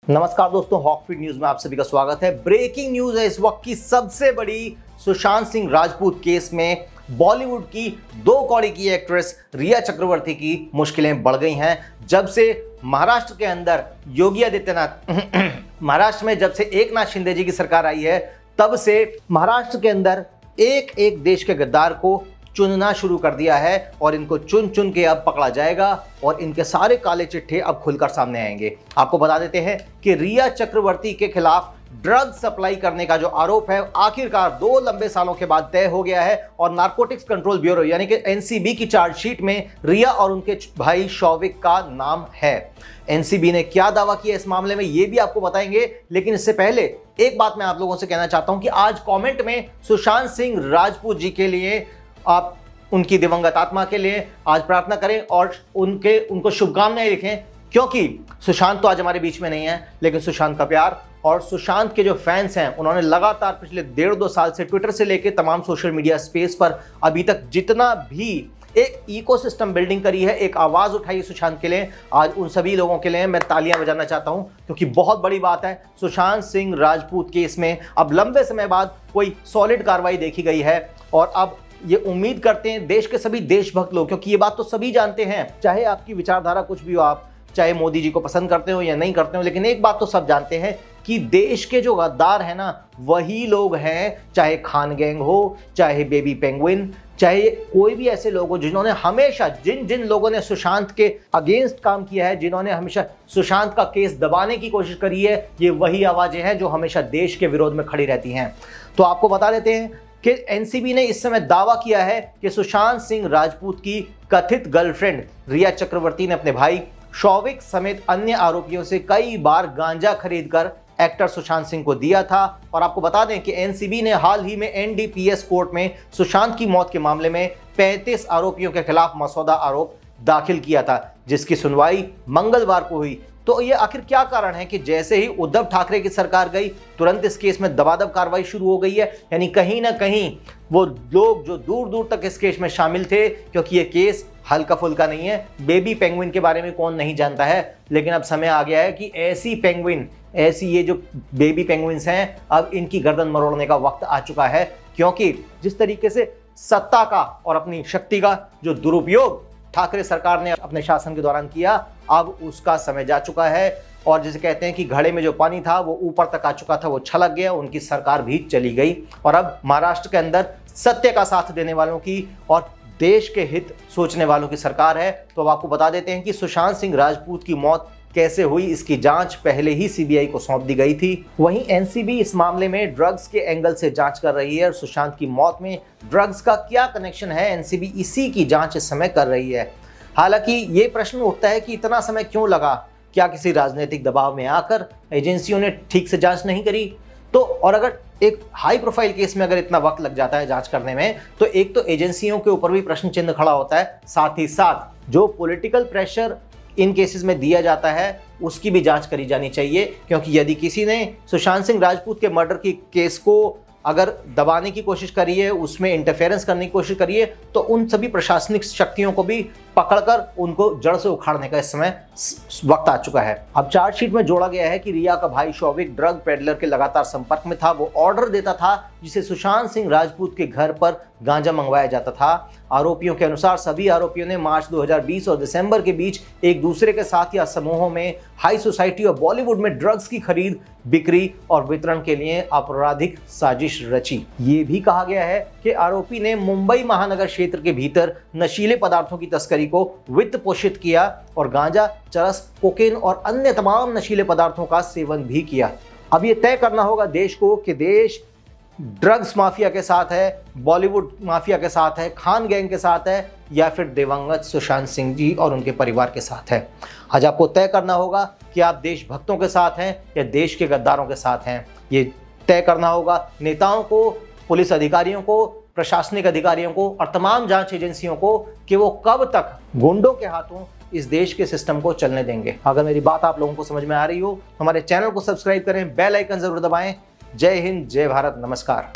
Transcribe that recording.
नमस्कार दोस्तों, हॉकफीड न्यूज में आप सभी का स्वागत है। ब्रेकिंग न्यूज है इस वक्त की सबसे बड़ी। सुशांत सिंह राजपूत केस में बॉलीवुड की 2 कौड़ी की एक्ट्रेस रिया चक्रवर्ती की मुश्किलें बढ़ गई हैं जब से महाराष्ट्र के अंदर योगी आदित्यनाथ महाराष्ट्र में जब से एकनाथ शिंदे जी की सरकार आई है, तब से महाराष्ट्र के अंदर एक एक देश के गद्दार को चुनना शुरू कर दिया है और इनको चुन चुन के अब पकड़ा जाएगा और इनके सारे काले चिट्ठे अब खुलकर सामने आएंगे। आपको बता देते हैं कि रिया चक्रवर्ती के खिलाफ ड्रग सप्लाई करने का जो आरोप है आखिरकार 2 लंबे सालों के बाद तय हो गया है और नारकोटिक्स कंट्रोल ब्यूरो यानी कि एनसीबी की चार्जशीट में रिया और उनके भाई शौविक का नाम है। एनसीबी ने क्या दावा किया इस मामले में ये भी आपको बताएंगे, लेकिन इससे पहले एक बात मैं आप लोगों से कहना चाहता हूं कि आज कमेंट में सुशांत सिंह राजपूत जी के लिए आप उनकी दिवंगत आत्मा के लिए आज प्रार्थना करें और उनको शुभकामनाएं लिखें, क्योंकि सुशांत तो आज हमारे बीच में नहीं है, लेकिन सुशांत का प्यार और सुशांत के जो फैंस हैं उन्होंने लगातार पिछले 1.5-2 साल से ट्विटर से लेकर तमाम सोशल मीडिया स्पेस पर अभी तक जितना भी एक इकोसिस्टम बिल्डिंग करी है, एक आवाज उठाई सुशांत के लिए, आज उन सभी लोगों के लिए मैं तालियां बजाना चाहता हूं, क्योंकि बहुत बड़ी बात है। सुशांत सिंह राजपूत केस में अब लंबे समय बाद कोई सॉलिड कार्रवाई देखी गई है और अब ये उम्मीद करते हैं देश के सभी देशभक्त लोग, क्योंकि ये बात तो सभी जानते हैं, चाहे आपकी विचारधारा कुछ भी हो, आप चाहे मोदी जी को पसंद करते हो या नहीं करते हो, लेकिन एक बात तो सब जानते हैं कि देश के जो गद्दार हैं ना, वही लोग हैं, चाहे खान गैंग हो, चाहे बेबी पेंगुइन, चाहे कोई भी ऐसे लोग हो जिन्होंने हमेशा जिन लोगों ने सुशांत के अगेंस्ट काम किया है, जिन्होंने हमेशा सुशांत का केस दबाने की कोशिश करी है, ये वही आवाजें हैं जो हमेशा देश के विरोध में खड़ी रहती हैं। तो आपको बता देते हैं कि एनसीबी ने इस समय दावा किया है कि सुशांत सिंह राजपूत की कथित गर्लफ्रेंड रिया चक्रवर्ती ने अपने भाई शौविक समेत अन्य आरोपियों से कई बार गांजा खरीदकर एक्टर सुशांत सिंह को दिया था। और आपको बता दें कि एनसीबी ने हाल ही में एनडीपीएस कोर्ट में सुशांत की मौत के मामले में 35 आरोपियों के खिलाफ मसौदा आरोप दाखिल किया था, जिसकी सुनवाई मंगलवार को हुई। तो ये आखिर क्या कारण है कि जैसे ही उद्धव ठाकरे की सरकार गई, तुरंत इस केस में दबादब कार्रवाई शुरू हो गई है। यानी कहीं ना कहीं वो लोग जो दूर दूर तक इस केस में शामिल थे, क्योंकि ये केस हल्का फुल्का नहीं है। बेबी पेंगुइन के बारे में कौन नहीं जानता है, लेकिन अब समय आ गया है कि ऐसी ये जो बेबी पेंगुइन्स हैं, अब इनकी गर्दन मरोड़ने का वक्त आ चुका है, क्योंकि जिस तरीके से सत्ता का और अपनी शक्ति का जो दुरुपयोग ठाकरे सरकार ने अपने शासन के दौरान किया, अब उसका समय जा चुका है। और जिसे कहते हैं कि घड़े में जो पानी था वो ऊपर तक आ चुका था, वो छलक गया, उनकी सरकार भी चली गई और अब महाराष्ट्र के अंदर सत्य का साथ देने वालों की और देश के हित सोचने वालों की सरकार है। तो अब आपको बता देते हैं कि सुशांत सिंह राजपूत की मौत कैसे हुई, इसकी जांच पहले ही सीबीआई को सौंप दी गई थी। वहीं एनसीबी इस मामले में ड्रग्स के एंगल से जांच कर रही है और सुशांत की मौत में ड्रग्स का क्या कनेक्शन है, एनसीबी इसी की जांच इस समय कर रही है। हालांकि ये प्रश्न उठता है कि इतना समय क्यों लगा, क्या किसी राजनीतिक दबाव में आकर एजेंसियों ने ठीक से जांच नहीं करी? तो और अगर एक हाई प्रोफाइल केस में अगर इतना वक्त लग जाता है जांच करने में, तो एक तो एजेंसियों के ऊपर भी प्रश्न चिन्ह खड़ा होता है, साथ ही साथ जो पॉलिटिकल प्रेशर इन केसेस में दिया जाता है उसकी भी जांच करी जानी चाहिए। क्योंकि यदि किसी ने सुशांत सिंह राजपूत के मर्डर की केस को अगर दबाने की कोशिश करी है, उसमें इंटरफेरेंस करने की कोशिश करी है, तो उन सभी प्रशासनिक शक्तियों को भी पकड़कर उनको जड़ से उखाड़ने का इस समय वक्त आ चुका है। अब चार्जशीट में जोड़ा गया है कि रिया का भाई शौविक ड्रग पेडलर के लगातार संपर्क में था। वो ऑर्डर देता था जिसे सुशांत सिंह राजपूत के घर पर गांजा मंगवाया जाता था। आरोपियों के अनुसार सभी आरोपियों ने मार्च 2020 और दिसंबर के बीच एक दूसरे के साथ या समूहों में हाई सोसाइटी और बॉलीवुड में ड्रग्स की खरीद, बिक्री और वितरण के लिए आपराधिक साजिश रची। ये भी कहा गया है कि आरोपी ने मुंबई महानगर क्षेत्र के भीतर नशीले पदार्थों की तस्करी को वित्त पोषित किया और गांजा, चरस, कोकेन और अन्य तमाम नशीले पदार्थों का सेवन भी किया। अब ये तय करना होगा देश को कि देश ड्रग्स माफिया के साथ है, बॉलीवुड माफिया के साथ है, खान गैंग के साथ है, या फिर दिवंगत सुशांत सिंह जी और उनके परिवार के साथ है। आज आपको तय करना होगा कि आप देशभक्तों के साथ हैं या देश के गद्दारों के साथ हैं। ये तय करना होगा नेताओं को, पुलिस अधिकारियों को, प्रशासनिक अधिकारियों को और तमाम जांच एजेंसियों को कि वो कब तक गुंडों के हाथों इस देश के सिस्टम को चलने देंगे। अगर मेरी बात आप लोगों को समझ में आ रही हो तो हमारे चैनल को सब्सक्राइब करें, बेल आइकन जरूर दबाएं। जय हिंद, जय भारत, नमस्कार।